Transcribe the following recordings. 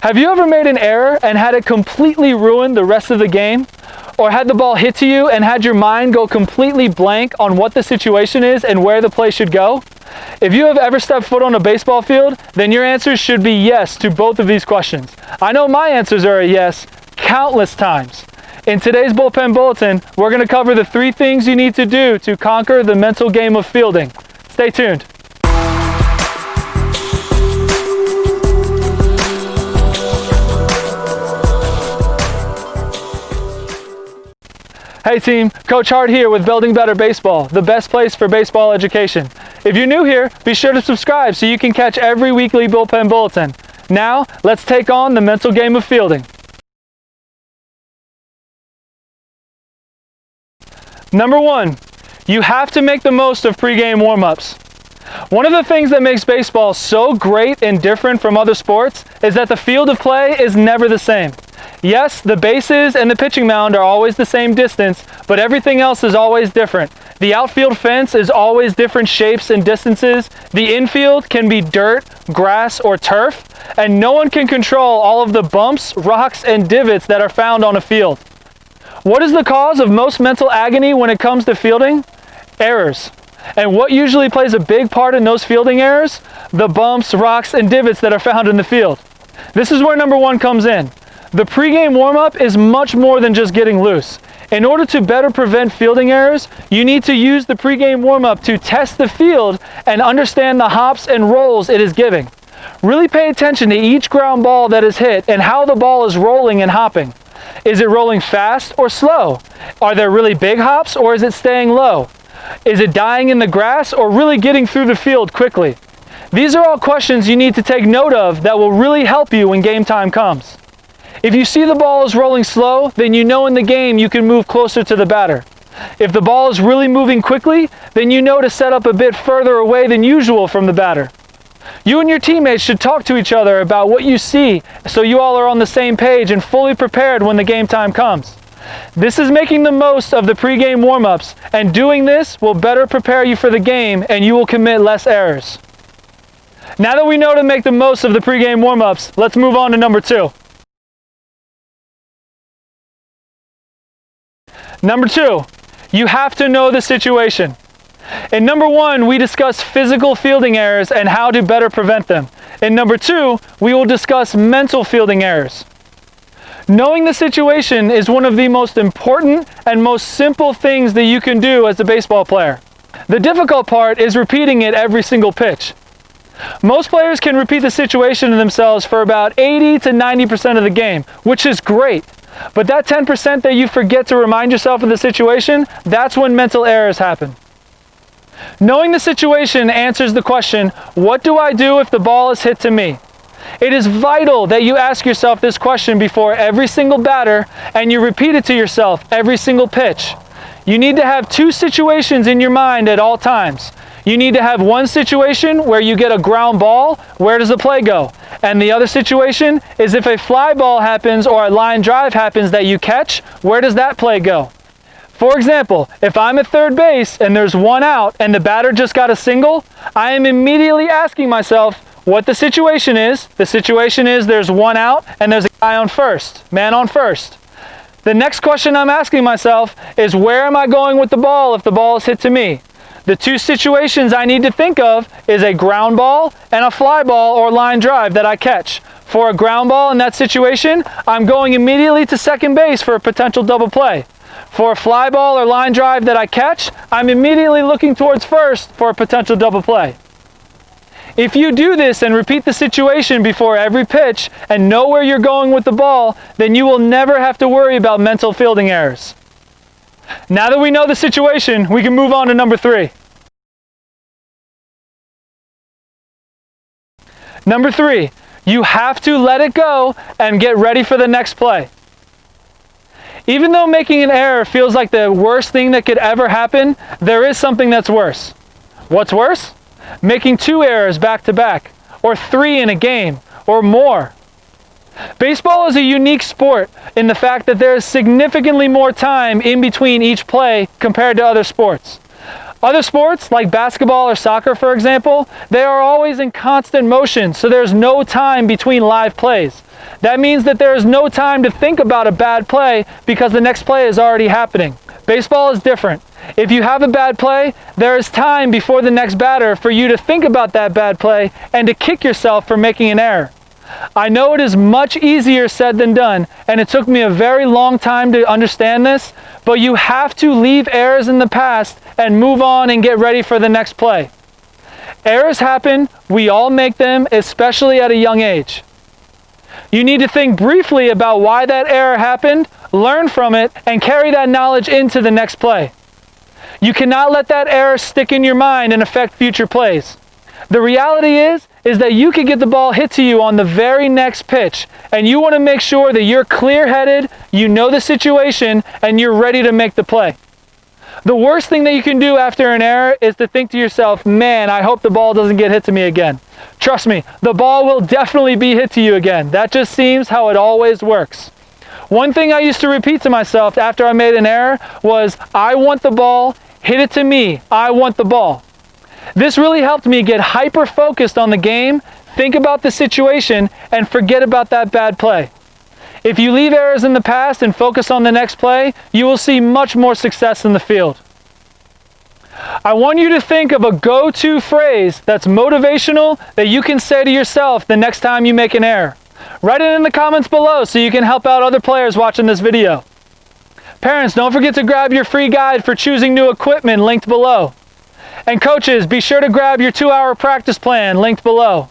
Have you ever made an error and had it completely ruin the rest of the game? Or had the ball hit to you and had your mind go completely blank on what the situation is and where the play should go? If you have ever stepped foot on a baseball field, then your answers should be yes to both of these questions. I know my answers are a yes countless times. In today's Bullpen Bulletin, we're going to cover the 3 things you need to do to conquer the mental game of fielding. Stay tuned. Hey team, Coach Hart here with Building Better Baseball, the best place for baseball education. If you're new here, be sure to subscribe so you can catch every weekly Bullpen Bulletin. Now, let's take on the mental game of fielding. Number 1, you have to make the most of pregame warm-ups. One of the things that makes baseball so great and different from other sports is that the field of play is never the same. Yes, the bases and the pitching mound are always the same distance, but everything else is always different. The outfield fence is always different shapes and distances. The infield can be dirt, grass, or turf, and no one can control all of the bumps, rocks, and divots that are found on a field. What is the cause of most mental agony when it comes to fielding? Errors. And what usually plays a big part in those fielding errors? The bumps, rocks, and divots that are found in the field. This is where number 1 comes in. The pregame warm-up is much more than just getting loose. In order to better prevent fielding errors, you need to use the pregame warm-up to test the field and understand the hops and rolls it is giving. Really pay attention to each ground ball that is hit and how the ball is rolling and hopping. Is it rolling fast or slow? Are there really big hops or is it staying low? Is it dying in the grass or really getting through the field quickly? These are all questions you need to take note of that will really help you when game time comes. If you see the ball is rolling slow, then you know in the game you can move closer to the batter. If the ball is really moving quickly, then you know to set up a bit further away than usual from the batter. You and your teammates should talk to each other about what you see so you all are on the same page and fully prepared when the game time comes. This is making the most of the pregame warm-ups, and doing this will better prepare you for the game and you will commit less errors. Now that we know to make the most of the pregame warm-ups, let's move on to number 2. Number 2, you have to know the situation. In number 1, we discuss physical fielding errors and how to better prevent them. In number 2, we will discuss mental fielding errors. Knowing the situation is one of the most important and most simple things that you can do as a baseball player. The difficult part is repeating it every single pitch. Most players can repeat the situation to themselves for about 80 to 90% of the game, which is great. But that 10% that you forget to remind yourself of the situation, that's when mental errors happen. Knowing the situation answers the question, what do I do if the ball is hit to me? It is vital that you ask yourself this question before every single batter and you repeat it to yourself every single pitch. You need to have 2 situations in your mind at all times. You need to have one situation where you get a ground ball, where does the play go? And the other situation is if a fly ball happens or a line drive happens that you catch, where does that play go? For example, if I'm at third base and there's 1 out and the batter just got a single, I am immediately asking myself what the situation is. The situation is there's 1 out and there's a guy on first, man on first. The next question I'm asking myself is where am I going with the ball if the ball is hit to me? The 2 situations I need to think of is a ground ball and a fly ball or line drive that I catch. For a ground ball in that situation, I'm going immediately to second base for a potential double play. For a fly ball or line drive that I catch, I'm immediately looking towards first for a potential double play. If you do this and repeat the situation before every pitch and know where you're going with the ball, then you will never have to worry about mental fielding errors. Now that we know the situation, we can move on to number 3. Number 3, you have to let it go and get ready for the next play. Even though making an error feels like the worst thing that could ever happen, there is something that's worse. What's worse? Making 2 errors back to back, or 3 in a game, or more. Baseball is a unique sport in the fact that there is significantly more time in between each play compared to other sports. Other sports, like basketball or soccer, for example, they are always in constant motion, so there's no time between live plays. That means that there is no time to think about a bad play because the next play is already happening. Baseball is different. If you have a bad play, there is time before the next batter for you to think about that bad play and to kick yourself for making an error. I know it is much easier said than done, and it took me a very long time to understand this, but you have to leave errors in the past and move on and get ready for the next play. Errors happen, we all make them, especially at a young age. You need to think briefly about why that error happened, learn from it, and carry that knowledge into the next play. You cannot let that error stick in your mind and affect future plays. The reality is that you could get the ball hit to you on the very next pitch, and you want to make sure that you're clear-headed, you know the situation, and you're ready to make the play. The worst thing that you can do after an error is to think to yourself, man, I hope the ball doesn't get hit to me again. Trust me, the ball will definitely be hit to you again. That just seems how it always works. One thing I used to repeat to myself after I made an error was, I want the ball, hit it to me, I want the ball. This really helped me get hyper-focused on the game, think about the situation, and forget about that bad play. If you leave errors in the past and focus on the next play, you will see much more success in the field. I want you to think of a go-to phrase that's motivational that you can say to yourself the next time you make an error. Write it in the comments below so you can help out other players watching this video. Parents, don't forget to grab your free guide for choosing new equipment linked below. And coaches, be sure to grab your 2-hour practice plan linked below.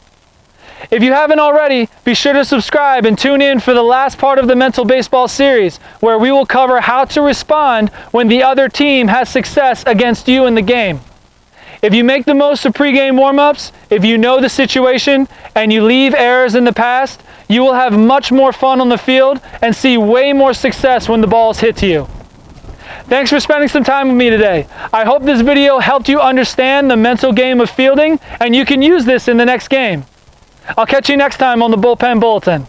If you haven't already, be sure to subscribe and tune in for the last part of the Mental Baseball series, where we will cover how to respond when the other team has success against you in the game. If you make the most of pregame warm-ups, if you know the situation, and you leave errors in the past, you will have much more fun on the field and see way more success when the ball is hit to you. Thanks for spending some time with me today. I hope this video helped you understand the mental game of fielding, and you can use this in the next game. I'll catch you next time on the Bullpen Bulletin.